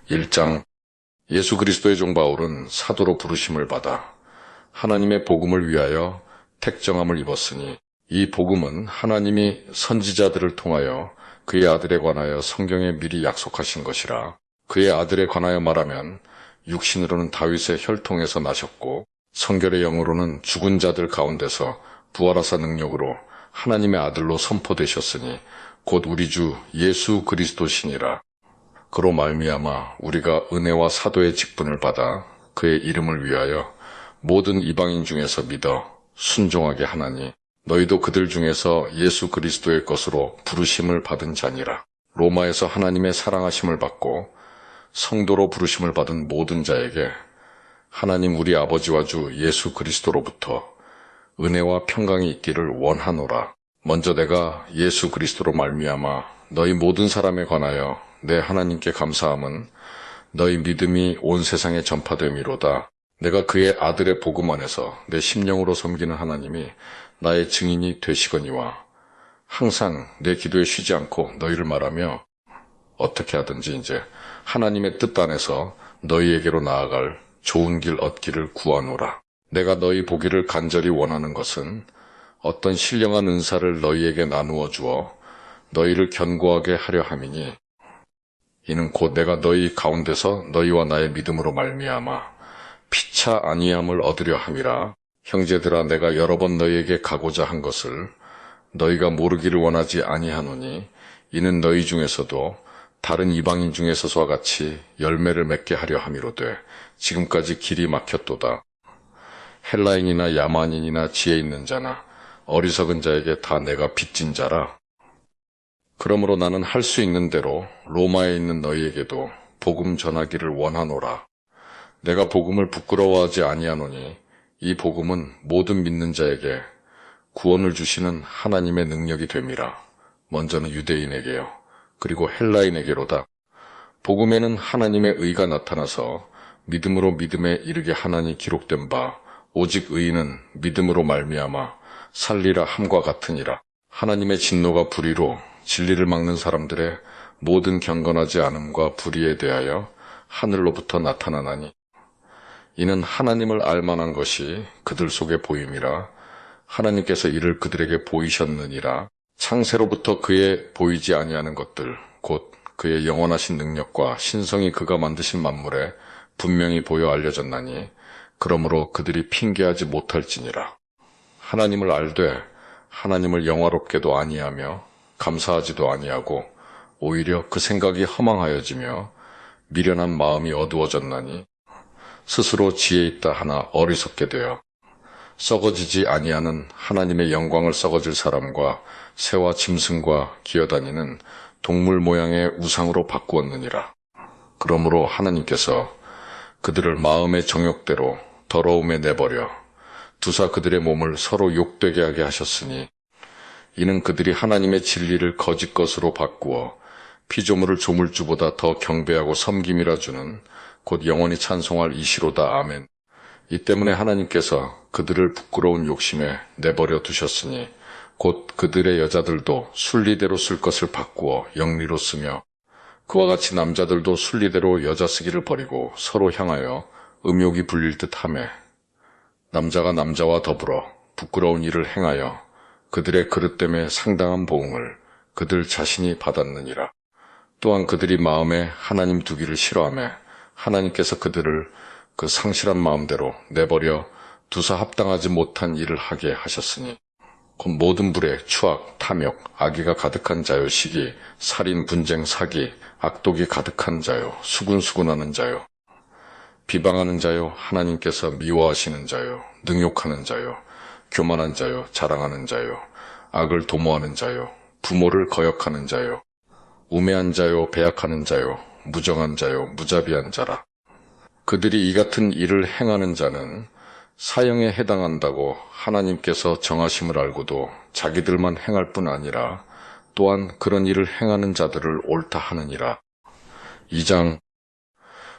1장. 예수 그리스도의 종 바울은 사도로 부르심을 받아 하나님의 복음을 위하여 택정함을 입었으니, 이 복음은 하나님이 선지자들을 통하여 그의 아들에 관하여 성경에 미리 약속하신 것이라. 그의 아들에 관하여 말하면 육신으로는 다윗의 혈통에서 나셨고 성결의 영으로는 죽은 자들 가운데서 부활하사 능력으로 하나님의 아들로 선포되셨으니 곧 우리 주 예수 그리스도시니라. 그로 말미암아 우리가 은혜와 사도의 직분을 받아 그의 이름을 위하여 모든 이방인 중에서 믿어 순종하게 하나니, 너희도 그들 중에서 예수 그리스도의 것으로 부르심을 받은 자니라. 로마에서 하나님의 사랑하심을 받고 성도로 부르심을 받은 모든 자에게 하나님 우리 아버지와 주 예수 그리스도로부터 은혜와 평강이 있기를 원하노라. 먼저 내가 예수 그리스도로 말미암아 너희 모든 사람에 관하여 내 하나님께 감사함은 너희 믿음이 온 세상에 전파됨이로다. 내가 그의 아들의 복음 안에서 내 심령으로 섬기는 하나님이 나의 증인이 되시거니와, 항상 내 기도에 쉬지 않고 너희를 말하며 어떻게 하든지 이제 하나님의 뜻 안에서 너희에게로 나아갈 좋은 길 얻기를 구하노라. 내가 너희 보기를 간절히 원하는 것은 어떤 신령한 은사를 너희에게 나누어 주어 너희를 견고하게 하려 함이니, 이는 곧 내가 너희 가운데서 너희와 나의 믿음으로 말미암아 피차 아니함을 얻으려 함이라. 형제들아, 내가 여러 번 너희에게 가고자 한 것을 너희가 모르기를 원하지 아니하노니, 이는 너희 중에서도 다른 이방인 중에서와 같이 열매를 맺게 하려 함이로되 지금까지 길이 막혔도다. 헬라인이나 야만인이나 지혜 있는 자나 어리석은 자에게 다 내가 빚진 자라. 그러므로 나는 할 수 있는 대로 로마에 있는 너희에게도 복음 전하기를 원하노라. 내가 복음을 부끄러워하지 아니하노니, 이 복음은 모든 믿는 자에게 구원을 주시는 하나님의 능력이 됨이라. 먼저는 유대인에게요, 그리고 헬라인에게로다. 복음에는 하나님의 의가 나타나서 믿음으로 믿음에 이르게 하나니 기록된 바, 오직 의인은 믿음으로 말미암아 살리라 함과 같으니라. 하나님의 진노가 불의로 진리를 막는 사람들의 모든 경건하지 않음과 불의에 대하여 하늘로부터 나타나나니, 이는 하나님을 알만한 것이 그들 속에 보임이라. 하나님께서 이를 그들에게 보이셨느니라. 창세로부터 그의 보이지 아니하는 것들, 곧 그의 영원하신 능력과 신성이 그가 만드신 만물에 분명히 보여 알려졌나니, 그러므로 그들이 핑계하지 못할지니라. 하나님을 알되 하나님을 영화롭게도 아니하며 감사하지도 아니하고 오히려 그 생각이 허망하여지며 미련한 마음이 어두워졌나니, 스스로 지혜 있다 하나 어리석게 되어 썩어지지 아니하는 하나님의 영광을 썩어질 사람과 새와 짐승과 기어다니는 동물 모양의 우상으로 바꾸었느니라. 그러므로 하나님께서 그들을 마음의 정욕대로 더러움에 내버려 두사 그들의 몸을 서로 욕되게 하게 하셨으니, 이는 그들이 하나님의 진리를 거짓 것으로 바꾸어 피조물을 조물주보다 더 경배하고 섬김이라 주는 곧 영원히 찬송할 이시로다. 아멘. 이 때문에 하나님께서 그들을 부끄러운 욕심에 내버려 두셨으니, 곧 그들의 여자들도 순리대로 쓸 것을 바꾸어 영리로 쓰며, 그와 같이 남자들도 순리대로 여자 쓰기를 버리고 서로 향하여 음욕이 불릴 듯 하매, 남자가 남자와 더불어 부끄러운 일을 행하여 그들의 그릇됨에 상당한 보응을 그들 자신이 받았느니라. 또한 그들이 마음에 하나님 두기를 싫어하며 하나님께서 그들을 그 상실한 마음대로 내버려 두사 합당하지 못한 일을 하게 하셨으니, 곧 모든 불에 추악, 탐욕, 악의가 가득한 자요, 시기, 살인, 분쟁, 사기, 악독이 가득한 자요, 수군수군하는 자요, 비방하는 자요, 하나님께서 미워하시는 자요, 능욕하는 자요, 교만한 자요, 자랑하는 자요, 악을 도모하는 자요, 부모를 거역하는 자요, 우매한 자요, 배약하는 자요, 무정한 자요, 무자비한 자라. 그들이 이 같은 일을 행하는 자는 사형에 해당한다고 하나님께서 정하심을 알고도 자기들만 행할 뿐 아니라 또한 그런 일을 행하는 자들을 옳다 하느니라. 2장.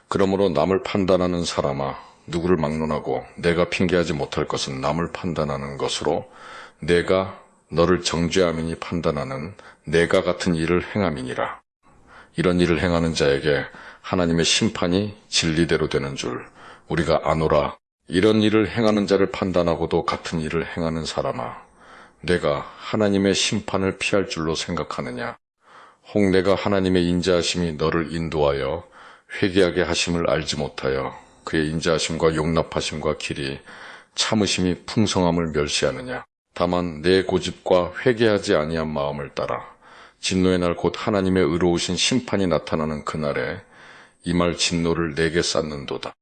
그러므로 남을 판단하는 사람아, 누구를 막론하고 내가 핑계하지 못할 것은 남을 판단하는 것으로 내가 너를 정죄함이니 판단하는 내가 같은 일을 행함이니라. 이런 일을 행하는 자에게 하나님의 심판이 진리대로 되는 줄 우리가 아노라. 이런 일을 행하는 자를 판단하고도 같은 일을 행하는 사람아, 내가 하나님의 심판을 피할 줄로 생각하느냐? 혹 내가 하나님의 인자하심이 너를 인도하여 회개하게 하심을 알지 못하여 그의 인자하심과 용납하심과 길이 참으심이 풍성함을 멸시하느냐? 다만 내 고집과 회개하지 아니한 마음을 따라 진노의 날 곧 하나님의 의로우신 심판이 나타나는 그날에 이 말 진노를 내게 쌓는도다.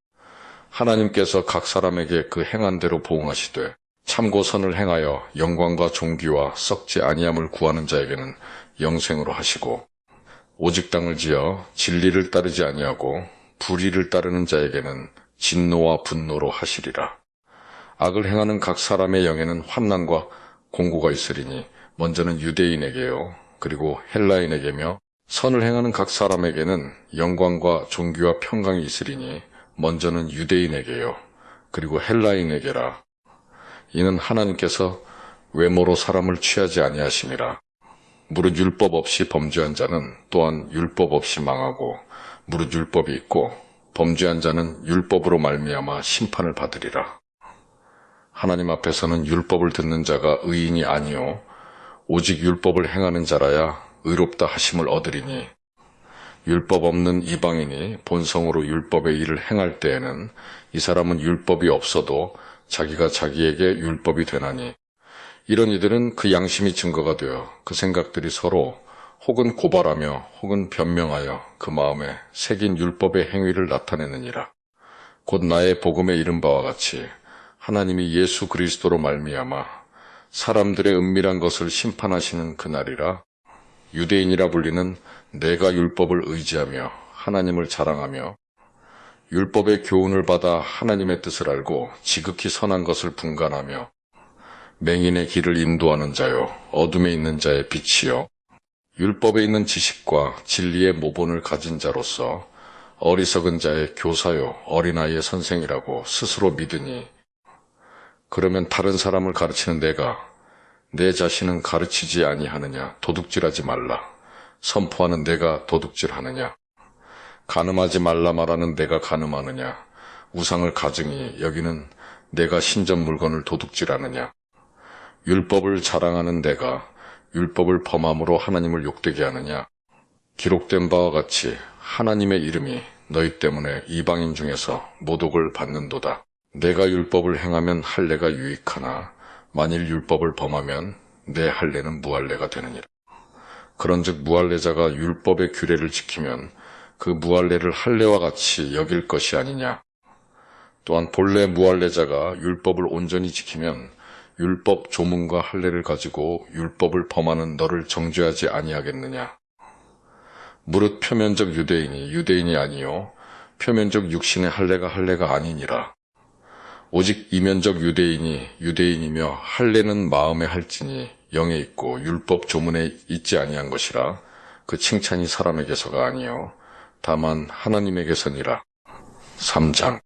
하나님께서 각 사람에게 그 행한 대로 보응하시되 참고 선을 행하여 영광과 존귀와 썩지 아니함을 구하는 자에게는 영생으로 하시고, 오직 땅을 지어 진리를 따르지 아니하고 불의를 따르는 자에게는 진노와 분노로 하시리라. 악을 행하는 각 사람의 영에는 환난과 공고가 있으리니 먼저는 유대인에게요, 그리고 헬라인에게며, 선을 행하는 각 사람에게는 영광과 존귀와 평강이 있으리니 먼저는 유대인에게요, 그리고 헬라인에게라. 이는 하나님께서 외모로 사람을 취하지 아니하심이라. 무릇 율법 없이 범죄한 자는 또한 율법 없이 망하고, 무릇 율법이 있고 범죄한 자는 율법으로 말미암아 심판을 받으리라. 하나님 앞에서는 율법을 듣는 자가 의인이 아니요 오직 율법을 행하는 자라야 의롭다 하심을 얻으리니, 율법 없는 이방인이 본성으로 율법의 일을 행할 때에는 이 사람은 율법이 없어도 자기가 자기에게 율법이 되나니, 이런 이들은 그 양심이 증거가 되어 그 생각들이 서로 혹은 고발하며 혹은 변명하여 그 마음에 새긴 율법의 행위를 나타내느니라. 곧 나의 복음에 이른 바와 같이 하나님이 예수 그리스도로 말미암아 사람들의 은밀한 것을 심판하시는 그날이라. 유대인이라 불리는 내가 율법을 의지하며 하나님을 자랑하며 율법의 교훈을 받아 하나님의 뜻을 알고 지극히 선한 것을 분간하며 맹인의 길을 인도하는 자요 어둠에 있는 자의 빛이요 율법에 있는 지식과 진리의 모본을 가진 자로서 어리석은 자의 교사요 어린아이의 선생이라고 스스로 믿으니, 그러면 다른 사람을 가르치는 내가 내 자신은 가르치지 아니하느냐? 도둑질하지 말라. 선포하는 내가 도둑질하느냐? 간음하지 말라 말하는 내가 간음하느냐? 우상을 가증히 여기는 내가 신전 물건을 도둑질하느냐? 율법을 자랑하는 내가 율법을 범함으로 하나님을 욕되게 하느냐? 기록된 바와 같이 하나님의 이름이 너희 때문에 이방인 중에서 모독을 받는도다. 내가 율법을 행하면 할례가 유익하나 만일 율법을 범하면 내 할례는 무할례가 되느니라. 그런즉 무할례자가 율법의 규례를 지키면 그 무할례를 할례와 같이 여길 것이 아니냐. 또한 본래 무할례자가 율법을 온전히 지키면 율법 조문과 할례를 가지고 율법을 범하는 너를 정죄하지 아니하겠느냐. 무릇 표면적 유대인이 유대인이 아니요 표면적 육신의 할례가 아니니라. 오직 이면적 유대인이 유대인이며 할례는 마음에 할지니 영에 있고 율법 조문에 있지 아니한 것이라. 그 칭찬이 사람에게서가 아니요 다만 하나님에게서니라. 3장.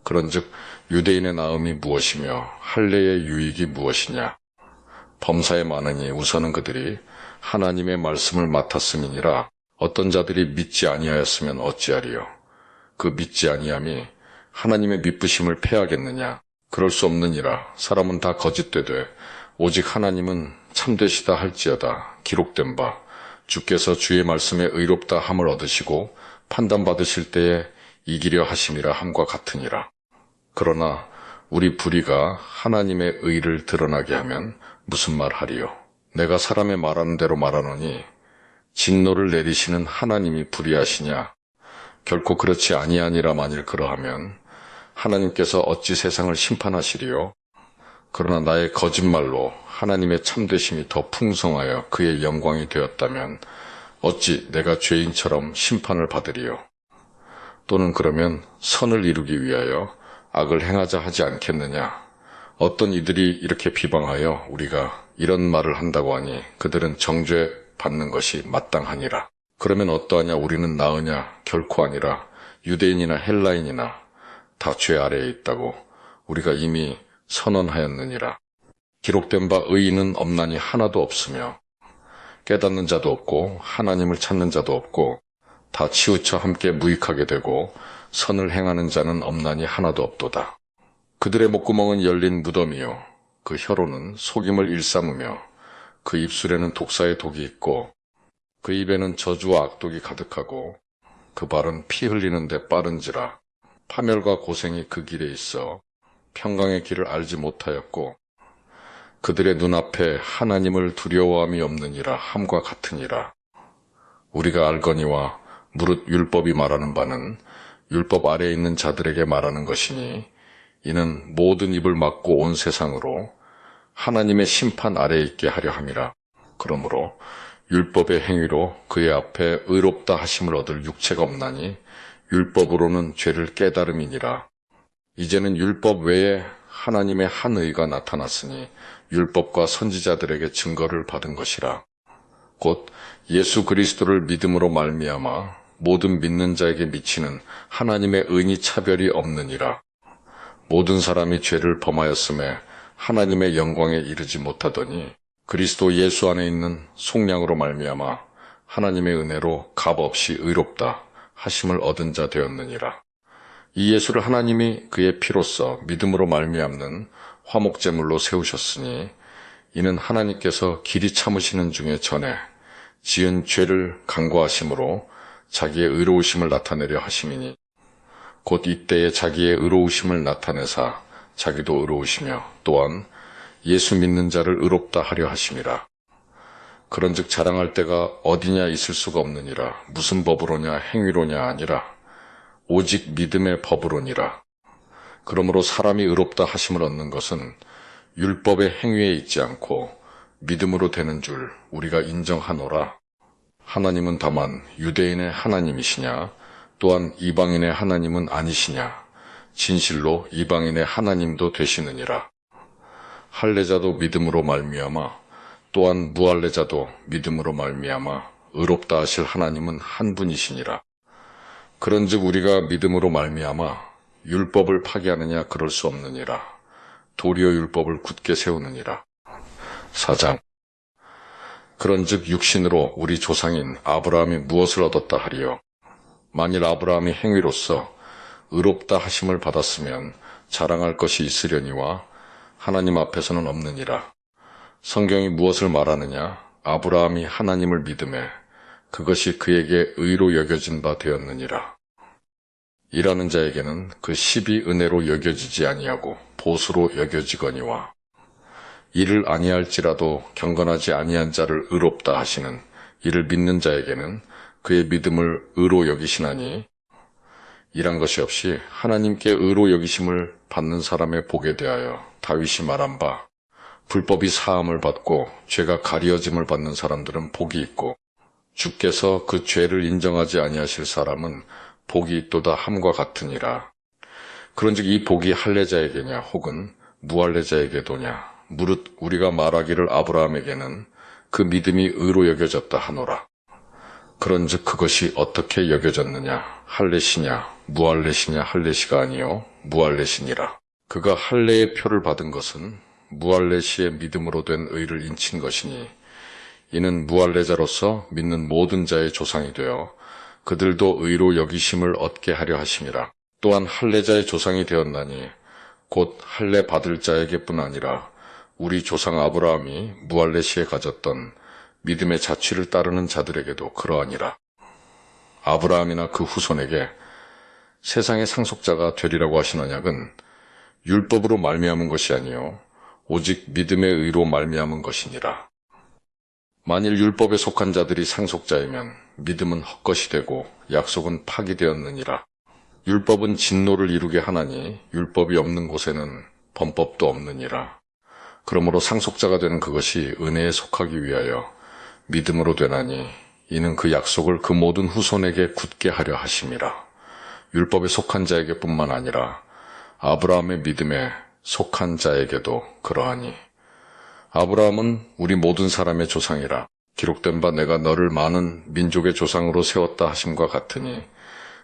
그런즉 유대인의 나음이 무엇이며 할례의 유익이 무엇이냐? 범사에 많으니 우선은 그들이 하나님의 말씀을 맡았음이니라. 어떤 자들이 믿지 아니하였으면 어찌하리요? 그 믿지 아니함이 하나님의 미쁘심을 패하겠느냐? 그럴 수 없느니라. 사람은 다 거짓되되 오직 하나님은 참되시다 할지어다. 기록된 바 주께서 주의 말씀에 의롭다 함을 얻으시고 판단받으실 때에 이기려 하심이라 함과 같으니라. 그러나 우리 불의가 하나님의 의를 드러나게 하면 무슨 말 하리요? 내가 사람의 말하는 대로 말하노니 진노를 내리시는 하나님이 불의하시냐? 결코 그렇지 아니하니라. 만일 그러하면 하나님께서 어찌 세상을 심판하시리요? 그러나 나의 거짓말로 하나님의 참되심이 더 풍성하여 그의 영광이 되었다면 어찌 내가 죄인처럼 심판을 받으리요? 또는 그러면 선을 이루기 위하여 악을 행하자 하지 않겠느냐? 어떤 이들이 이렇게 비방하여 우리가 이런 말을 한다고 하니 그들은 정죄 받는 것이 마땅하니라. 그러면 어떠하냐? 우리는 나으냐? 결코 아니라. 유대인이나 헬라인이나 다 죄 아래에 있다고 우리가 이미 선언하였느니라. 기록된 바 의인은 없나니 하나도 없으며 깨닫는 자도 없고 하나님을 찾는 자도 없고 다 치우쳐 함께 무익하게 되고 선을 행하는 자는 없나니 하나도 없도다. 그들의 목구멍은 열린 무덤이요 그 혀로는 속임을 일삼으며 그 입술에는 독사의 독이 있고 그 입에는 저주와 악독이 가득하고 그 발은 피 흘리는데 빠른지라. 파멸과 고생이 그 길에 있어 평강의 길을 알지 못하였고 그들의 눈앞에 하나님을 두려워함이 없느니라 함과 같으니라. 우리가 알거니와 무릇 율법이 말하는 바는 율법 아래에 있는 자들에게 말하는 것이니 이는 모든 입을 막고 온 세상으로 하나님의 심판 아래에 있게 하려 함이라. 그러므로 율법의 행위로 그의 앞에 의롭다 하심을 얻을 육체가 없나니 율법으로는 죄를 깨달음이니라. 이제는 율법 외에 하나님의 한 의가 나타났으니 율법과 선지자들에게 증거를 받은 것이라. 곧 예수 그리스도를 믿음으로 말미암아 모든 믿는 자에게 미치는 하나님의 의니 차별이 없느니라. 모든 사람이 죄를 범하였음에 하나님의 영광에 이르지 못하더니 그리스도 예수 안에 있는 속량으로 말미암아 하나님의 은혜로 값없이 의롭다 하심을 얻은 자 되었느니라. 이 예수를 하나님이 그의 피로써 믿음으로 말미암는 화목제물로 세우셨으니 이는 하나님께서 길이 참으시는 중에 전에 지은 죄를 간과하심으로 자기의 의로우심을 나타내려 하심이니 곧 이때에 자기의 의로우심을 나타내사 자기도 의로우시며 또한 예수 믿는 자를 의롭다 하려 하심이라. 그런즉 자랑할 때가 어디냐 있을 수가 없느니라. 무슨 법으로냐 행위로냐 아니라 오직 믿음의 법으로니라. 그러므로 사람이 의롭다 하심을 얻는 것은 율법의 행위에 있지 않고 믿음으로 되는 줄 우리가 인정하노라. 하나님은 다만 유대인의 하나님이시냐 또한 이방인의 하나님은 아니시냐. 진실로 이방인의 하나님도 되시느니라. 할례자도 믿음으로 말미암아 또한 무할례자도 믿음으로 말미암아 의롭다 하실 하나님은 한 분이시니라. 그런즉 우리가 믿음으로 말미암아 율법을 파기하느냐 그럴 수 없느니라. 도리어 율법을 굳게 세우느니라. 4장. 그런즉 육신으로 우리 조상인 아브라함이 무엇을 얻었다 하리요. 만일 아브라함이 행위로서 의롭다 하심을 받았으면 자랑할 것이 있으려니와 하나님 앞에서는 없느니라. 성경이 무엇을 말하느냐. 아브라함이 하나님을 믿음에 그것이 그에게 의로 여겨진 바 되었느니라. 일하는 자에게는 그 십이 은혜로 여겨지지 아니하고 보수로 여겨지거니와 이를 아니할지라도 경건하지 아니한 자를 의롭다 하시는 이를 믿는 자에게는 그의 믿음을 의로 여기시나니 이란 것이 없이 하나님께 의로 여기심을 받는 사람의 복에 대하여 다윗이 말한 바 불법이 사함을 받고 죄가 가리어짐을 받는 사람들은 복이 있고 주께서 그 죄를 인정하지 아니하실 사람은 복이 있도다 함과 같으니라. 그런즉 이 복이 할례자에게냐 혹은 무할례자에게도냐 무릇 우리가 말하기를 아브라함에게는 그 믿음이 의로 여겨졌다 하노라. 그런즉 그것이 어떻게 여겨졌느냐. 할례시냐 무할례시냐. 할례시가 아니요 무할례시니라. 그가 할례의 표를 받은 것은 무할례시의 믿음으로 된 의를 인친 것이니 이는 무할례자로서 믿는 모든 자의 조상이 되어 그들도 의로 여기심을 얻게 하려 하심이라. 또한 할례자의 조상이 되었나니 곧 할례 받을 자에게뿐 아니라 우리 조상 아브라함이 무할례시에 가졌던 믿음의 자취를 따르는 자들에게도 그러하니라. 아브라함이나 그 후손에게 세상의 상속자가 되리라고 하신 언약은 율법으로 말미암은 것이 아니요 오직 믿음의 의로 말미암은 것이니라. 만일 율법에 속한 자들이 상속자이면 믿음은 헛것이 되고 약속은 파기되었느니라. 율법은 진노를 이루게 하나니 율법이 없는 곳에는 범법도 없느니라. 그러므로 상속자가 되는 그것이 은혜에 속하기 위하여 믿음으로 되나니 이는 그 약속을 그 모든 후손에게 굳게 하려 하심이라. 율법에 속한 자에게 뿐만 아니라 아브라함의 믿음에 속한 자에게도 그러하니 아브라함은 우리 모든 사람의 조상이라. 기록된 바 내가 너를 많은 민족의 조상으로 세웠다 하심과 같으니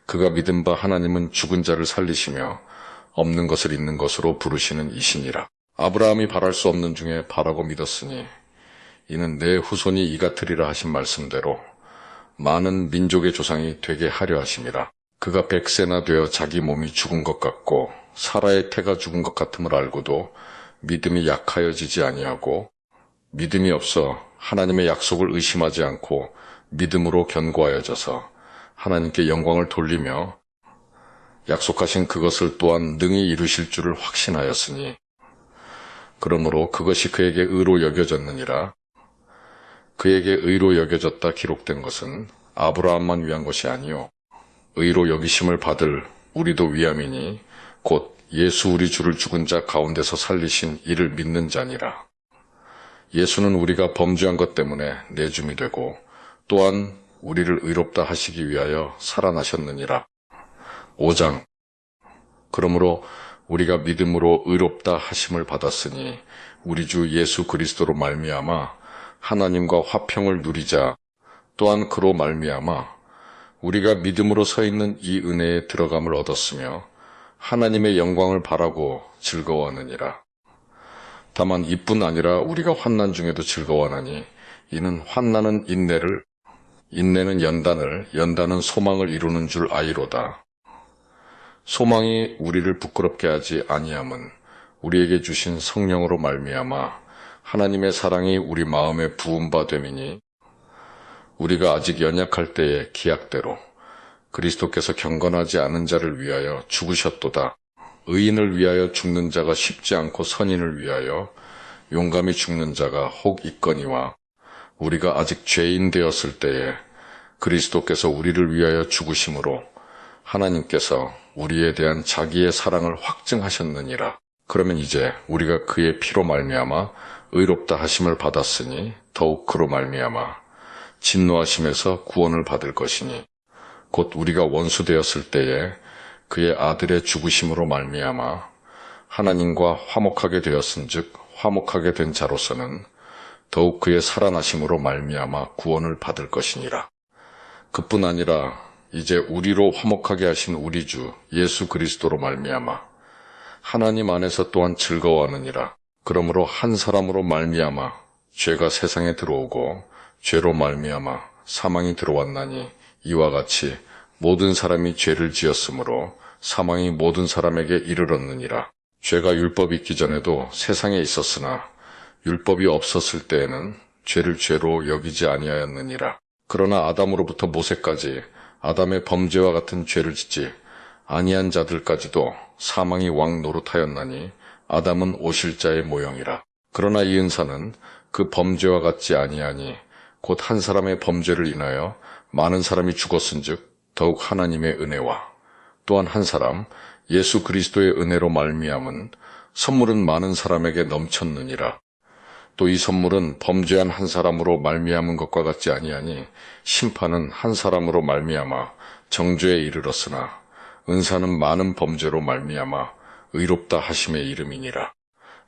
그가 믿은 바 하나님은 죽은 자를 살리시며 없는 것을 있는 것으로 부르시는 이시니라. 아브라함이 바랄 수 없는 중에 바라고 믿었으니 이는 내 후손이 이 같으리라 하신 말씀대로 많은 민족의 조상이 되게 하려 하심이라. 그가 100세나 되어 자기 몸이 죽은 것 같고 사라의 태가 죽은 것 같음을 알고도 믿음이 약하여지지 아니하고 믿음이 없어 하나님의 약속을 의심하지 않고 믿음으로 견고하여져서 하나님께 영광을 돌리며 약속하신 그것을 또한 능히 이루실 줄을 확신하였으니 그러므로 그것이 그에게 의로 여겨졌느니라. 그에게 의로 여겨졌다 기록된 것은 아브라함만 위한 것이 아니요 의로 여기심을 받을 우리도 위함이니 곧 예수 우리 주를 죽은 자 가운데서 살리신 이를 믿는 자니라. 예수는 우리가 범죄한 것 때문에 내줌이 되고 또한 우리를 의롭다 하시기 위하여 살아나셨느니라. 5장. 그러므로 우리가 믿음으로 의롭다 하심을 받았으니 우리 주 예수 그리스도로 말미암아 하나님과 화평을 누리자. 또한 그로 말미암아 우리가 믿음으로 서 있는 이 은혜에 들어감을 얻었으며 하나님의 영광을 바라고 즐거워하느니라. 다만 이뿐 아니라 우리가 환난 중에도 즐거워하나니 이는 환난은 인내를, 인내는 연단을, 연단은 소망을 이루는 줄 아이로다. 소망이 우리를 부끄럽게 하지 아니함은 우리에게 주신 성령으로 말미암아 하나님의 사랑이 우리 마음에 부은 바 됨이니 우리가 아직 연약할 때의 기약대로 그리스도께서 경건하지 않은 자를 위하여 죽으셨도다. 의인을 위하여 죽는 자가 쉽지 않고 선인을 위하여 용감히 죽는 자가 혹 있거니와 우리가 아직 죄인 되었을 때에 그리스도께서 우리를 위하여 죽으심으로 하나님께서 우리에 대한 자기의 사랑을 확증하셨느니라. 그러면 이제 우리가 그의 피로 말미암아 의롭다 하심을 받았으니 더욱 그로 말미암아 진노하심에서 구원을 받을 것이니 곧 우리가 원수 되었을 때에 그의 아들의 죽으심으로 말미암아 하나님과 화목하게 되었은즉 화목하게 된 자로서는 더욱 그의 살아나심으로 말미암아 구원을 받을 것이니라. 그뿐 아니라 이제 우리로 화목하게 하신 우리 주 예수 그리스도로 말미암아 하나님 안에서 또한 즐거워하느니라. 그러므로 한 사람으로 말미암아 죄가 세상에 들어오고 죄로 말미암아 사망이 들어왔나니 이와 같이 모든 사람이 죄를 지었으므로 사망이 모든 사람에게 이르렀느니라. 죄가 율법이 있기 전에도 세상에 있었으나 율법이 없었을 때에는 죄를 죄로 여기지 아니하였느니라. 그러나 아담으로부터 모세까지 아담의 범죄와 같은 죄를 짓지 아니한 자들까지도 사망이 왕 노릇하였나니 아담은 오실자의 모형이라. 그러나 이 은사는 그 범죄와 같지 아니하니 곧 한 사람의 범죄를 인하여 많은 사람이 죽었은즉 더욱 하나님의 은혜와 또한 한 사람 예수 그리스도의 은혜로 말미암은 선물은 많은 사람에게 넘쳤느니라. 또 이 선물은 범죄한 한 사람으로 말미암은 것과 같지 아니하니 심판은 한 사람으로 말미암아 정죄에 이르렀으나 은사는 많은 범죄로 말미암아 의롭다 하심의 이름이니라.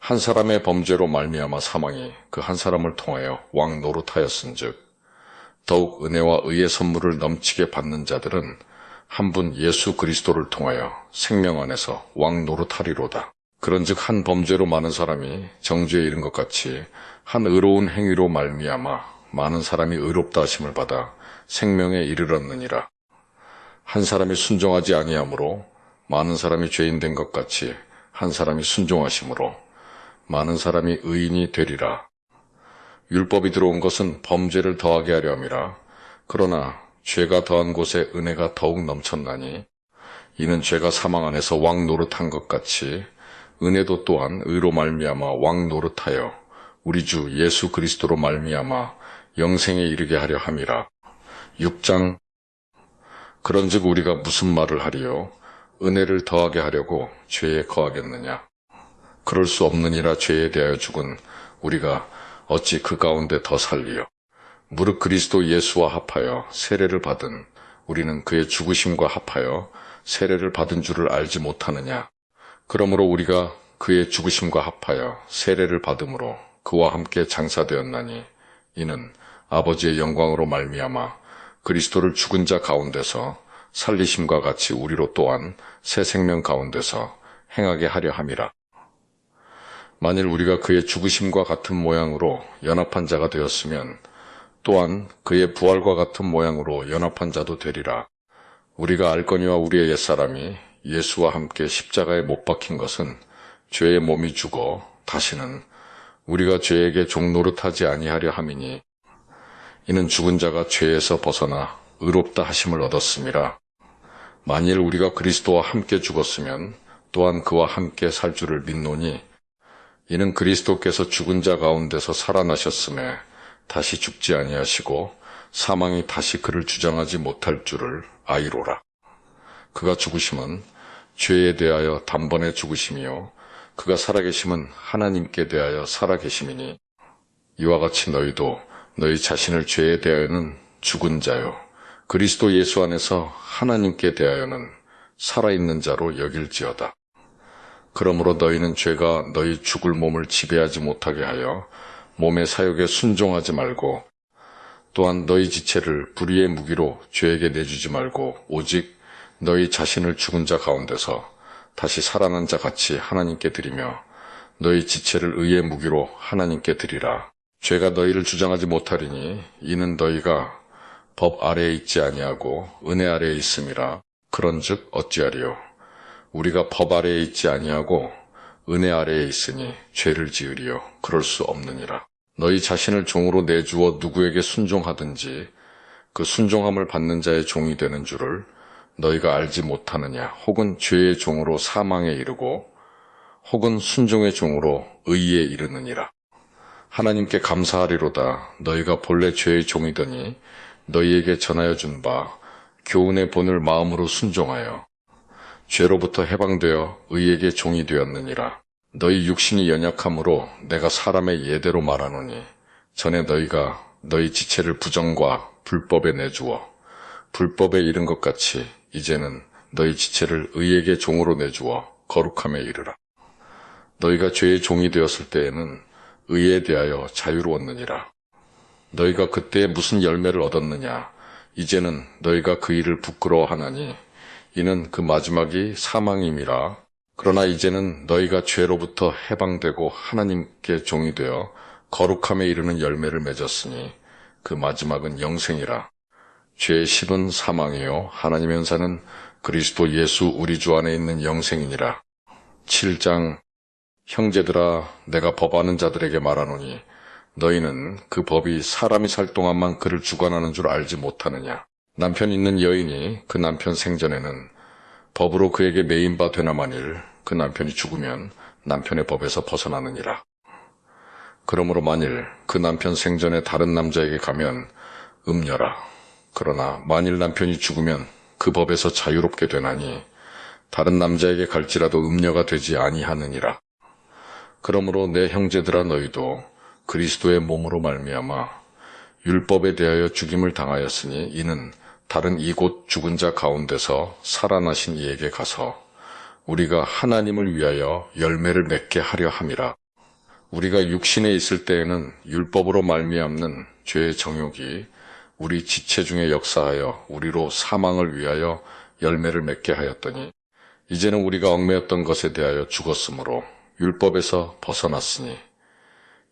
한 사람의 범죄로 말미암아 사망이 그 한 사람을 통하여 왕 노릇하였은즉 더욱 은혜와 의의 선물을 넘치게 받는 자들은 한 분 예수 그리스도를 통하여 생명 안에서 왕 노릇하리로다. 그런즉 한 범죄로 많은 사람이 정죄에 이른 것 같이 한 의로운 행위로 말미암아 많은 사람이 의롭다 하심을 받아 생명에 이르렀느니라. 한 사람이 순종하지 아니하므로 많은 사람이 죄인 된 것 같이 한 사람이 순종하심으로 많은 사람이 의인이 되리라. 율법이 들어온 것은 범죄를 더하게 하려 함이라. 그러나 죄가 더한 곳에 은혜가 더욱 넘쳤나니 이는 죄가 사망 안에서 왕 노릇한 것 같이 은혜도 또한 의로 말미암아 왕 노릇하여 우리 주 예수 그리스도로 말미암아 영생에 이르게 하려 함이라. 6장. 그런즉 우리가 무슨 말을 하리요? 은혜를 더하게 하려고 죄에 거하겠느냐? 그럴 수 없느니라. 죄에 대하여 죽은 우리가 어찌 그 가운데 더 살리요? 무릇 그리스도 예수와 합하여 세례를 받은 우리는 그의 죽으심과 합하여 세례를 받은 줄을 알지 못하느냐? 그러므로 우리가 그의 죽으심과 합하여 세례를 받음으로 그와 함께 장사되었나니 이는 아버지의 영광으로 말미암아 그리스도를 죽은 자 가운데서 살리심과 같이 우리로 또한 새 생명 가운데서 행하게 하려 함이라. 만일 우리가 그의 죽으심과 같은 모양으로 연합한 자가 되었으면 또한 그의 부활과 같은 모양으로 연합한 자도 되리라. 우리가 알거니와 우리의 옛사람이 예수와 함께 십자가에 못 박힌 것은 죄의 몸이 죽어 다시는 우리가 죄에게 종노릇하지 아니하려 함이니, 이는 죽은 자가 죄에서 벗어나 의롭다 하심을 얻었음이라. 만일 우리가 그리스도와 함께 죽었으면 또한 그와 함께 살 줄을 믿노니, 이는 그리스도께서 죽은 자 가운데서 살아나셨음에 다시 죽지 아니하시고 사망이 다시 그를 주장하지 못할 줄을 아이로라. 그가 죽으심은 죄에 대하여 단번에 죽으심이요 그가 살아계심은 하나님께 대하여 살아계심이니, 이와 같이 너희도 너희 자신을 죄에 대하여는 죽은 자요 그리스도 예수 안에서 하나님께 대하여는 살아있는 자로 여길지어다. 그러므로 너희는 죄가 너희 죽을 몸을 지배하지 못하게 하여 몸의 사욕에 순종하지 말고, 또한 너희 지체를 불의의 무기로 죄에게 내주지 말고 오직 너희 자신을 죽은 자 가운데서 다시 살아난 자 같이 하나님께 드리며 너희 지체를 의의 무기로 하나님께 드리라. 죄가 너희를 주장하지 못하리니 이는 너희가 법 아래에 있지 아니하고 은혜 아래에 있음이라. 그런즉 어찌하리요? 우리가 법 아래에 있지 아니하고 은혜 아래에 있으니 죄를 지으리요? 그럴 수 없느니라. 너희 자신을 종으로 내주어 누구에게 순종하든지 그 순종함을 받는 자의 종이 되는 줄을 너희가 알지 못하느냐? 혹은 죄의 종으로 사망에 이르고 혹은 순종의 종으로 의에 이르느니라. 하나님께 감사하리로다. 너희가 본래 죄의 종이더니 너희에게 전하여 준 바 교훈의 본을 마음으로 순종하여 죄로부터 해방되어 의에게 종이 되었느니라. 너희 육신이 연약함으로 내가 사람의 예대로 말하노니, 전에 너희가 너희 지체를 부정과 불법에 내주어 불법에 이른 것 같이 이제는 너희 지체를 의에게 종으로 내주어 거룩함에 이르라. 너희가 죄의 종이 되었을 때에는 의에 대하여 자유로웠느니라. 너희가 그때에 무슨 열매를 얻었느냐? 이제는 너희가 그 일을 부끄러워하나니 이는 그 마지막이 사망임이라. 그러나 이제는 너희가 죄로부터 해방되고 하나님께 종이 되어 거룩함에 이르는 열매를 맺었으니 그 마지막은 영생이라. 죄의 실은 사망이요 하나님의 은사는 그리스도 예수 우리 주 안에 있는 영생이니라. 7장. 형제들아, 내가 법하는 자들에게 말하노니 너희는 그 법이 사람이 살 동안만 그를 주관하는 줄 알지 못하느냐? 남편 있는 여인이 그 남편 생전에는 법으로 그에게 매인 바 되나마닐 그 남편이 죽으면 남편의 법에서 벗어나느니라. 그러므로 만일 그 남편 생전에 다른 남자에게 가면 음녀라. 그러나 만일 남편이 죽으면 그 법에서 자유롭게 되나니 다른 남자에게 갈지라도 음녀가 되지 아니하느니라. 그러므로 내 형제들아, 너희도 그리스도의 몸으로 말미암아 율법에 대하여 죽임을 당하였으니 이는 다른 이곳 죽은 자 가운데서 살아나신 이에게 가서 우리가 하나님을 위하여 열매를 맺게 하려 함이라. 우리가 육신에 있을 때에는 율법으로 말미암는 죄의 정욕이 우리 지체 중에 역사하여 우리로 사망을 위하여 열매를 맺게 하였더니, 이제는 우리가 얽매였던 것에 대하여 죽었으므로 율법에서 벗어났으니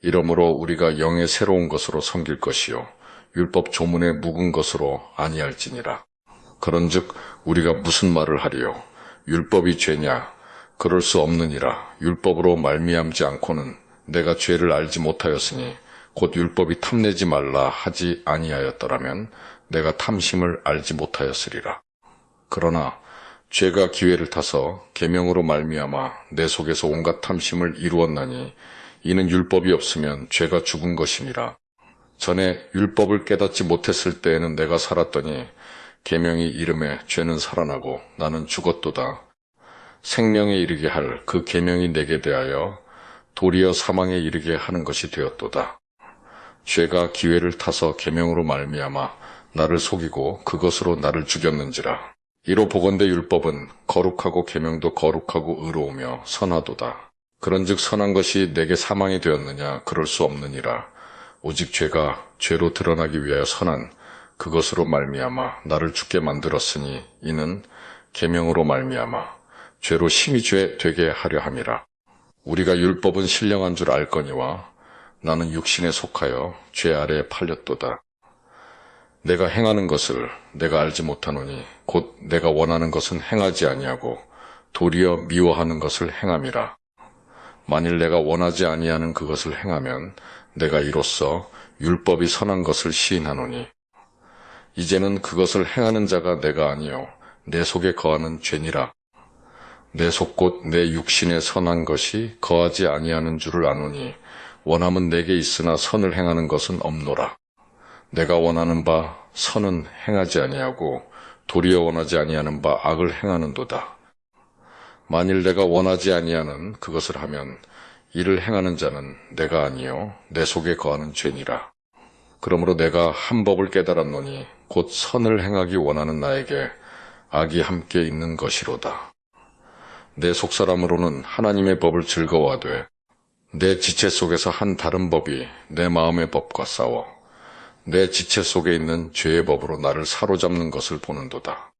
이러므로 우리가 영의 새로운 것으로 섬길 것이요 율법 조문에 묵은 것으로 아니할지니라. 그런즉 우리가 무슨 말을 하리요? 율법이 죄냐? 그럴 수 없느니라. 율법으로 말미암지 않고는 내가 죄를 알지 못하였으니 곧 율법이 탐내지 말라 하지 아니하였더라면 내가 탐심을 알지 못하였으리라. 그러나 죄가 기회를 타서 계명으로 말미암아 내 속에서 온갖 탐심을 이루었나니 이는 율법이 없으면 죄가 죽은 것이니라. 전에 율법을 깨닫지 못했을 때에는 내가 살았더니 계명이 이름에 죄는 살아나고 나는 죽었도다. 생명에 이르게 할 그 계명이 내게 대하여 도리어 사망에 이르게 하는 것이 되었도다. 죄가 기회를 타서 계명으로 말미암아 나를 속이고 그것으로 나를 죽였는지라. 이로 보건대 율법은 거룩하고 계명도 거룩하고 의로우며 선하도다. 그런즉 선한 것이 내게 사망이 되었느냐? 그럴 수 없느니라. 오직 죄가 죄로 드러나기 위하여 선한 그것으로 말미암아 나를 죽게 만들었으니 이는 계명으로 말미암아 죄로 심히 죄 되게 하려 함이라. 우리가 율법은 신령한 줄 알거니와 나는 육신에 속하여 죄 아래에 팔렸도다. 내가 행하는 것을 내가 알지 못하노니 곧 내가 원하는 것은 행하지 아니하고 도리어 미워하는 것을 행함이라. 만일 내가 원하지 아니하는 그것을 행하면 내가 이로써 율법이 선한 것을 시인하노니 이제는 그것을 행하는 자가 내가 아니요 내 속에 거하는 죄니라. 내 속 곧 내 육신에 선한 것이 거하지 아니하는 줄을 아노니 원함은 내게 있으나 선을 행하는 것은 없노라. 내가 원하는 바 선은 행하지 아니하고 도리어 원하지 아니하는 바 악을 행하는도다. 만일 내가 원하지 아니하는 그것을 하면 이를 행하는 자는 내가 아니요 내 속에 거하는 죄니라. 그러므로 내가 한 법을 깨달았노니 곧 선을 행하기 원하는 나에게 악이 함께 있는 것이로다. 내 속사람으로는 하나님의 법을 즐거워하되 내 지체 속에서 한 다른 법이 내 마음의 법과 싸워 내 지체 속에 있는 죄의 법으로 나를 사로잡는 것을 보는도다.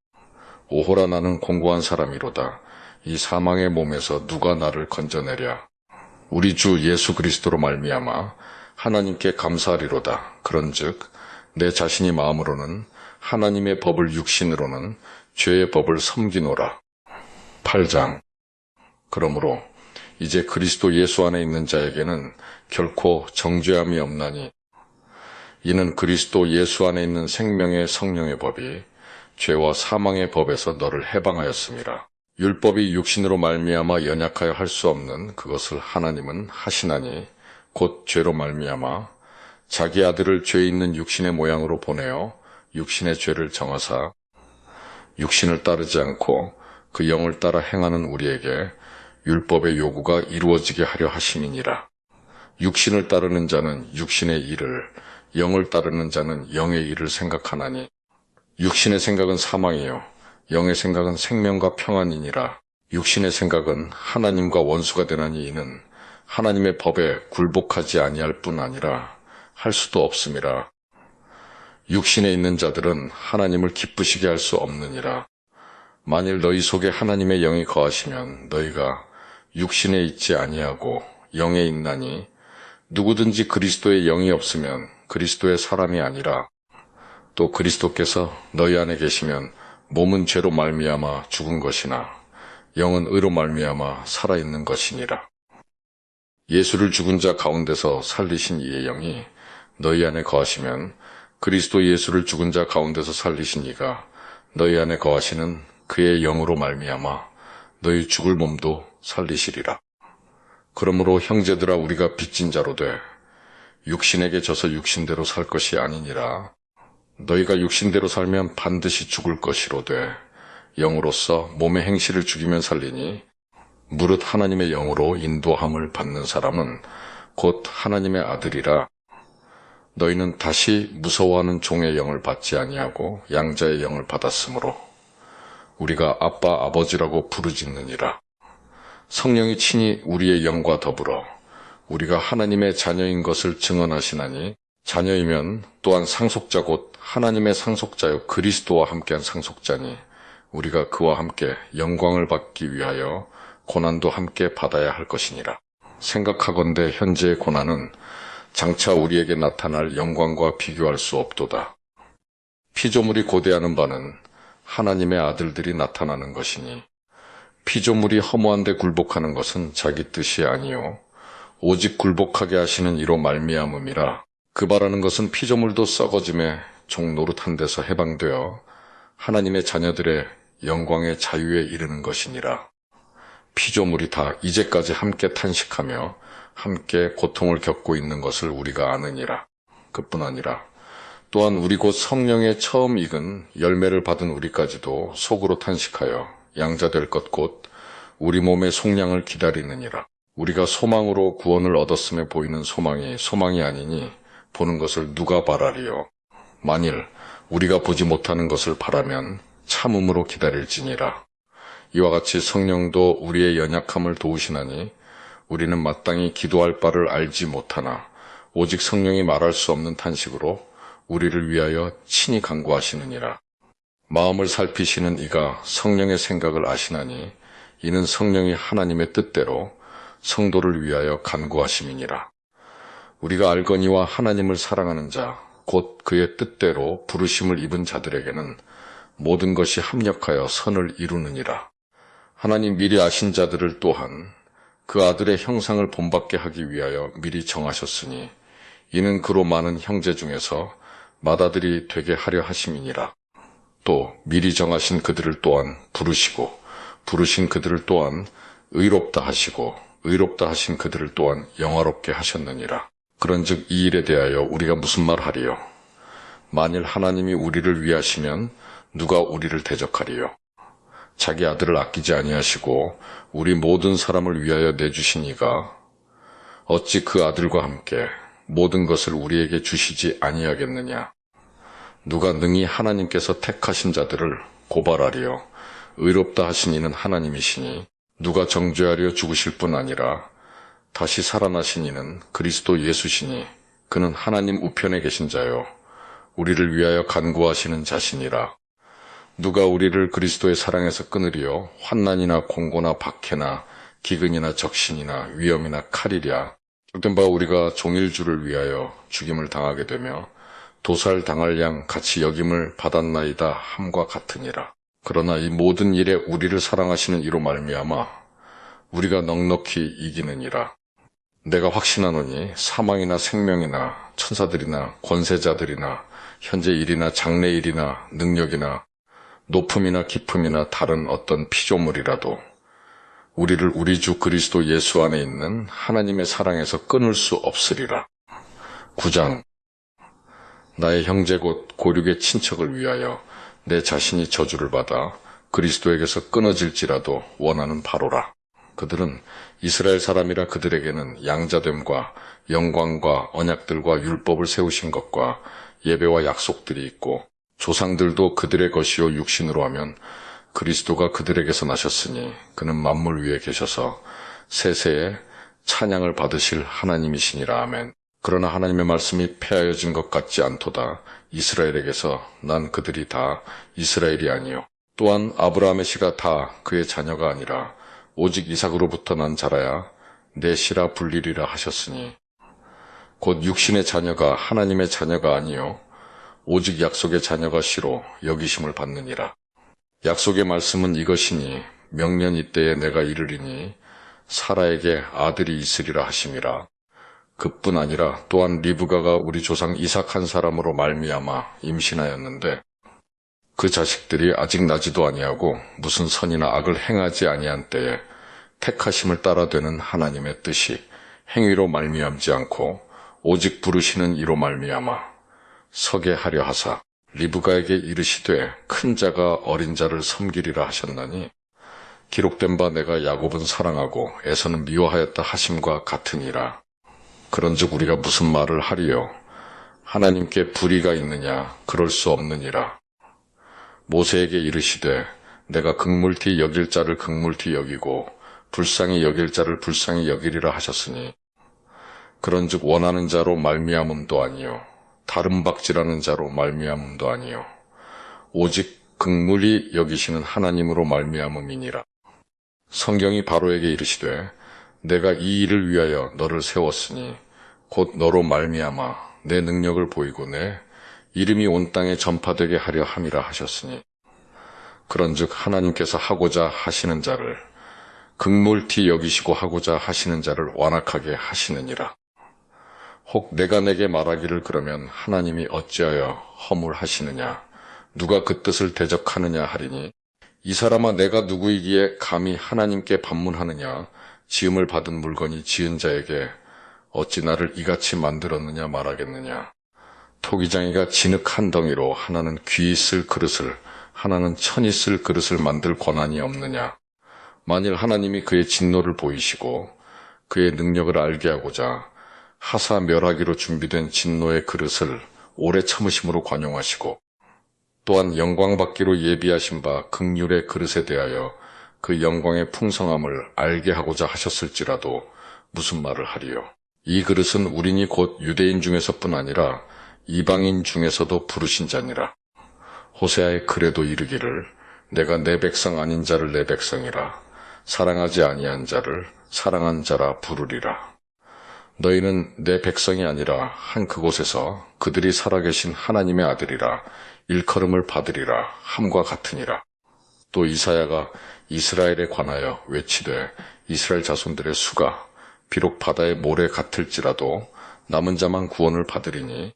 오호라 나는 공고한 사람이로다. 이 사망의 몸에서 누가 나를 건져내랴. 우리 주 예수 그리스도로 말미암아 하나님께 감사하리로다. 그런즉 내 자신이 마음으로는 하나님의 법을 육신으로는 죄의 법을 섬기노라. 8장. 그러므로 이제 그리스도 예수 안에 있는 자에게는 결코 정죄함이 없나니 이는 그리스도 예수 안에 있는 생명의 성령의 법이 죄와 사망의 법에서 너를 해방하였음이라. 율법이 육신으로 말미암아 연약하여 할 수 없는 그것을 하나님은 하시나니 곧 죄로 말미암아 자기 아들을 죄 있는 육신의 모양으로 보내어 육신의 죄를 정하사 육신을 따르지 않고 그 영을 따라 행하는 우리에게 율법의 요구가 이루어지게 하려 하심이니라. 육신을 따르는 자는 육신의 일을, 영을 따르는 자는 영의 일을 생각하나니 육신의 생각은 사망이요 영의 생각은 생명과 평안이니라. 육신의 생각은 하나님과 원수가 되나니 이는 하나님의 법에 굴복하지 아니할 뿐 아니라 할 수도 없음이라. 육신에 있는 자들은 하나님을 기쁘시게 할 수 없느니라. 만일 너희 속에 하나님의 영이 거하시면 너희가 육신에 있지 아니하고 영에 있나니 누구든지 그리스도의 영이 없으면 그리스도의 사람이 아니라. 또 그리스도께서 너희 안에 계시면 몸은 죄로 말미암아 죽은 것이나 영은 의로 말미암아 살아있는 것이니라. 예수를 죽은 자 가운데서 살리신 이의 영이 너희 안에 거하시면 그리스도 예수를 죽은 자 가운데서 살리신 이가 너희 안에 거하시는 그의 영으로 말미암아 너희 죽을 몸도 살리시리라. 그러므로 형제들아 우리가 빚진 자로 돼 육신에게 져서 육신대로 살 것이 아니니라. 너희가 육신대로 살면 반드시 죽을 것이로되 영으로서 몸의 행실을 죽이면 살리니 무릇 하나님의 영으로 인도함을 받는 사람은 곧 하나님의 아들이라. 너희는 다시 무서워하는 종의 영을 받지 아니하고 양자의 영을 받았으므로 우리가 아빠 아버지라고 부르짖느니라. 성령이 친히 우리의 영과 더불어 우리가 하나님의 자녀인 것을 증언하시나니 자녀이면 또한 상속자 곧 하나님의 상속자요 그리스도와 함께한 상속자니 우리가 그와 함께 영광을 받기 위하여 고난도 함께 받아야 할 것이니라. 생각하건대 현재의 고난은 장차 우리에게 나타날 영광과 비교할 수 없도다. 피조물이 고대하는 바는 하나님의 아들들이 나타나는 것이니 피조물이 허무한 데 굴복하는 것은 자기 뜻이 아니요 오직 굴복하게 하시는 이로 말미암음이라. 그 바라는 것은 피조물도 썩어짐에 종 노릇한 데서 해방되어 하나님의 자녀들의 영광의 자유에 이르는 것이니라. 피조물이 다 이제까지 함께 탄식하며 함께 고통을 겪고 있는 것을 우리가 아느니라. 그뿐 아니라 또한 우리 곧 성령의 처음 익은 열매를 받은 우리까지도 속으로 탄식하여 양자될 것 곧 우리 몸의 속량을 기다리느니라. 우리가 소망으로 구원을 얻었음에 보이는 소망이 소망이 아니니 보는 것을 누가 바라리요. 만일 우리가 보지 못하는 것을 바라면 참음으로 기다릴지니라. 이와 같이 성령도 우리의 연약함을 도우시나니 우리는 마땅히 기도할 바를 알지 못하나 오직 성령이 말할 수 없는 탄식으로 우리를 위하여 친히 간구하시느니라. 마음을 살피시는 이가 성령의 생각을 아시나니 이는 성령이 하나님의 뜻대로 성도를 위하여 간구하심이니라. 우리가 알거니와 하나님을 사랑하는 자 곧 그의 뜻대로 부르심을 입은 자들에게는 모든 것이 합력하여 선을 이루느니라. 하나님 미리 아신 자들을 또한 그 아들의 형상을 본받게 하기 위하여 미리 정하셨으니 이는 그로 많은 형제 중에서 맏아들이 되게 하려 하심이니라. 또 미리 정하신 그들을 또한 부르시고 부르신 그들을 또한 의롭다 하시고 의롭다 하신 그들을 또한 영화롭게 하셨느니라. 그런즉 이 일에 대하여 우리가 무슨 말하리요? 만일 하나님이 우리를 위하시면 누가 우리를 대적하리요? 자기 아들을 아끼지 아니하시고 우리 모든 사람을 위하여 내주신 이가 어찌 그 아들과 함께 모든 것을 우리에게 주시지 아니하겠느냐? 누가 능히 하나님께서 택하신 자들을 고발하리요? 의롭다 하신 이는 하나님이시니 누가 정죄하려 죽으실 뿐 아니라 다시 살아나신 이는 그리스도 예수시니 그는 하나님 우편에 계신 자요 우리를 위하여 간구하시는 자시니라. 누가 우리를 그리스도의 사랑에서 끊으리요? 환난이나 공고나 박해나 기근이나 적신이나 위험이나 칼이랴. 그된 바 우리가 종일주를 위하여 죽임을 당하게 되며 도살 당할 양 같이 여김을 받았나이다 함과 같으니라. 그러나 이 모든 일에 우리를 사랑하시는 이로 말미암아 우리가 넉넉히 이기느니라. 내가 확신하노니 사망이나 생명이나 천사들이나 권세자들이나 현재 일이나 장래 일이나 능력이나 높음이나 깊음이나 다른 어떤 피조물이라도 우리를 우리 주 그리스도 예수 안에 있는 하나님의 사랑에서 끊을 수 없으리라. 9장. 나의 형제 곧 고륙의 친척을 위하여 내 자신이 저주를 받아 그리스도에게서 끊어질지라도 원하는 바로라. 그들은 이스라엘 사람이라 그들에게는 양자됨과 영광과 언약들과 율법을 세우신 것과 예배와 약속들이 있고 조상들도 그들의 것이요 육신으로 하면 그리스도가 그들에게서 나셨으니 그는 만물 위에 계셔서 세세에 찬양을 받으실 하나님이시니라. 아멘. 그러나 하나님의 말씀이 폐하여진 것 같지 않도다. 이스라엘에게서 난 그들이 다 이스라엘이 아니요 또한 아브라함의 씨가 다 그의 자녀가 아니라 오직 이삭으로부터 난 자라야 내 씨라 불리리라 하셨으니 곧 육신의 자녀가 하나님의 자녀가 아니요 오직 약속의 자녀가 씨로 여기심을 받느니라. 약속의 말씀은 이것이니 명년 이때에 내가 이르리니 사라에게 아들이 있으리라 하심이라. 그뿐 아니라 또한 리브가가 우리 조상 이삭 한 사람으로 말미암아 임신하였는데 그 자식들이 아직 나지도 아니하고 무슨 선이나 악을 행하지 아니한 때에 택하심을 따라 되는 하나님의 뜻이 행위로 말미암지 않고 오직 부르시는 이로 말미암아 서게 하려 하사 리브가에게 이르시되 큰 자가 어린 자를 섬기리라 하셨나니 기록된 바 내가 야곱은 사랑하고 에서는 미워하였다 하심과 같으니라. 그런즉 우리가 무슨 말을 하리요? 하나님께 불의가 있느냐? 그럴 수 없느니라. 모세에게 이르시되 내가 극물히 여길 자를 극물히 여기고 불쌍히 여길 자를 불쌍히 여기리라 하셨으니 그런즉 원하는 자로 말미암음도 아니요 다른 박지라는 자로 말미암음도 아니요 오직 극물히 여기시는 하나님으로 말미암음이니라. 성경이 바로에게 이르시되 내가 이 일을 위하여 너를 세웠으니 곧 너로 말미암아 내 능력을 보이고 내 이름이 온 땅에 전파되게 하려 함이라 하셨으니 그런즉 하나님께서 하고자 하시는 자를 극물히 여기시고 하고자 하시는 자를 완악하게 하시느니라. 혹 내가 내게 말하기를 그러면 하나님이 어찌하여 허물하시느냐 누가 그 뜻을 대적하느냐 하리니 이 사람아 내가 누구이기에 감히 하나님께 반문하느냐 지음을 받은 물건이 지은 자에게 어찌 나를 이같이 만들었느냐 말하겠느냐. 토기장이가 진흙 한 덩이로 하나는 귀 있을 그릇을 하나는 천 있을 그릇을 만들 권한이 없느냐. 만일 하나님이 그의 진노를 보이시고 그의 능력을 알게 하고자 하사 멸하기로 준비된 진노의 그릇을 오래 참으심으로 관용하시고 또한 영광 받기로 예비하신 바 긍휼의 그릇에 대하여 그 영광의 풍성함을 알게 하고자 하셨을지라도 무슨 말을 하리요. 이 그릇은 우리니 곧 유대인 중에서뿐 아니라 이방인 중에서도 부르신 자니라. 호세아의 글에도 이르기를 내가 내 백성 아닌 자를 내 백성이라 사랑하지 아니한 자를 사랑한 자라 부르리라. 너희는 내 백성이 아니라 한 그곳에서 그들이 살아계신 하나님의 아들이라 일컬음을 받으리라 함과 같으니라. 또 이사야가 이스라엘에 관하여 외치되 이스라엘 자손들의 수가 비록 바다의 모래 같을지라도 남은 자만 구원을 받으리니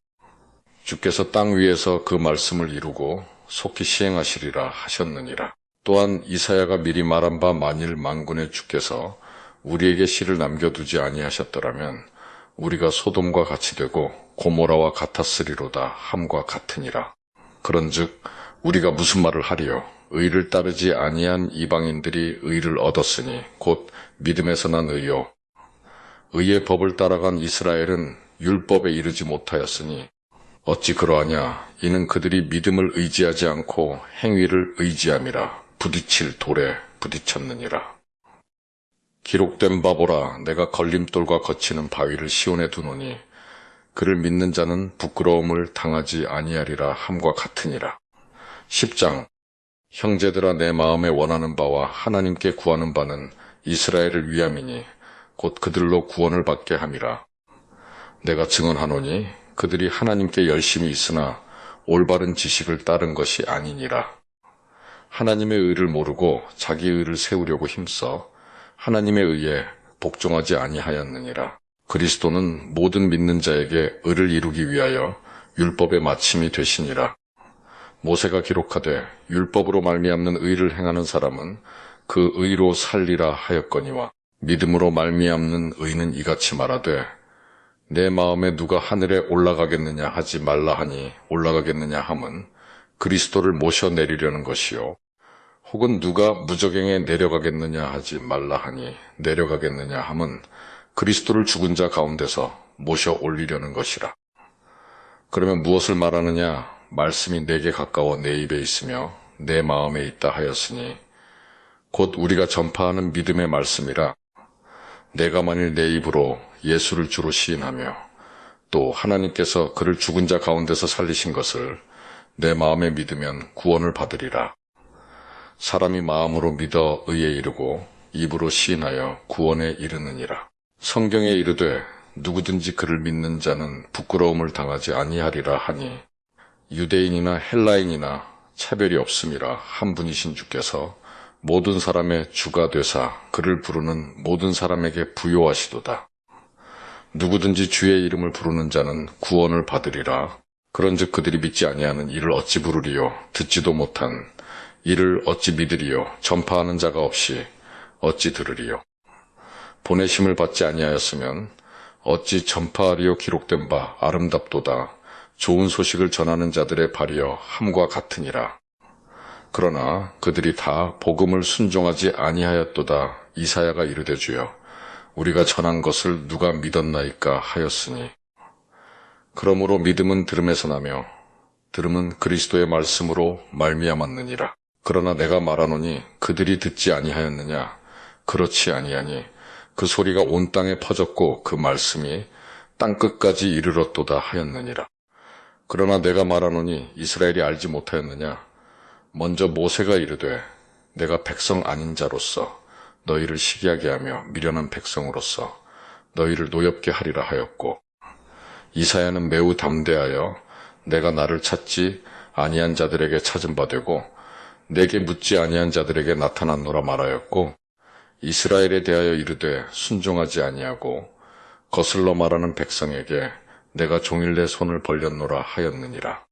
주께서 땅 위에서 그 말씀을 이루고 속히 시행하시리라 하셨느니라. 또한 이사야가 미리 말한 바 만일 만군의 주께서 우리에게 씨를 남겨두지 아니하셨더라면 우리가 소돔과 같이 되고 고모라와 같았으리로다 함과 같으니라. 그런즉 우리가 무슨 말을 하리요? 의를 따르지 아니한 이방인들이 의를 얻었으니 곧 믿음에서 난 의요. 의의 법을 따라간 이스라엘은 율법에 이르지 못하였으니 어찌 그러하냐? 이는 그들이 믿음을 의지하지 않고 행위를 의지함이라. 부딪힐 돌에 부딪혔느니라. 기록된 바 보라, 내가 걸림돌과 거치는 바위를 시온에 두노니 그를 믿는 자는 부끄러움을 당하지 아니하리라 함과 같으니라. 10장. 형제들아, 내 마음에 원하는 바와 하나님께 구하는 바는 이스라엘을 위함이니 곧 그들로 구원을 받게 함이라. 내가 증언하노니 그들이 하나님께 열심히 있으나 올바른 지식을 따른 것이 아니니라. 하나님의 의를 모르고 자기 의를 세우려고 힘써 하나님의 의에 복종하지 아니하였느니라. 그리스도는 모든 믿는 자에게 의를 이루기 위하여 율법의 마침이 되시니라. 모세가 기록하되 율법으로 말미암는 의를 행하는 사람은 그 의로 살리라 하였거니와 믿음으로 말미암는 의는 이같이 말하되 내 마음에 누가 하늘에 올라가겠느냐 하지 말라 하니 올라가겠느냐 함은 그리스도를 모셔내리려는 것이요. 혹은 누가 무저갱에 내려가겠느냐 하지 말라 하니 내려가겠느냐 함은 그리스도를 죽은 자 가운데서 모셔 올리려는 것이라. 그러면 무엇을 말하느냐? 말씀이 내게 가까워 내 입에 있으며 내 마음에 있다 하였으니 곧 우리가 전파하는 믿음의 말씀이라. 내가 만일 내 입으로 예수를 주로 시인하며 또 하나님께서 그를 죽은 자 가운데서 살리신 것을 내 마음에 믿으면 구원을 받으리라. 사람이 마음으로 믿어 의에 이르고 입으로 시인하여 구원에 이르느니라. 성경에 이르되 누구든지 그를 믿는 자는 부끄러움을 당하지 아니하리라 하니 유대인이나 헬라인이나 차별이 없음이라. 한 분이신 주께서 모든 사람의 주가 되사 그를 부르는 모든 사람에게 부요하시도다. 누구든지 주의 이름을 부르는 자는 구원을 받으리라. 그런즉 그들이 믿지 아니하는 이를 어찌 부르리요? 듣지도 못한 이를 어찌 믿으리요? 전파하는 자가 없이 어찌 들으리요? 보내심을 받지 아니하였으면 어찌 전파하리요? 기록된 바 아름답도다. 좋은 소식을 전하는 자들의 발이여 함과 같으니라. 그러나 그들이 다 복음을 순종하지 아니하였도다. 이사야가 이르되 주여 우리가 전한 것을 누가 믿었나이까 하였으니 그러므로 믿음은 들음에서 나며 들음은 그리스도의 말씀으로 말미암았느니라. 그러나 내가 말하노니 그들이 듣지 아니하였느냐? 그렇지 아니하니 그 소리가 온 땅에 퍼졌고 그 말씀이 땅끝까지 이르렀도다 하였느니라. 그러나 내가 말하노니 이스라엘이 알지 못하였느냐? 먼저 모세가 이르되 내가 백성 아닌 자로서 너희를 시기하게 하며 미련한 백성으로서 너희를 노엽게 하리라 하였고 이사야는 매우 담대하여 내가 나를 찾지 아니한 자들에게 찾은 바 되고 내게 묻지 아니한 자들에게 나타났노라 말하였고 이스라엘에 대하여 이르되 순종하지 아니하고 거슬러 말하는 백성에게 내가 종일 내 손을 벌렸노라 하였느니라.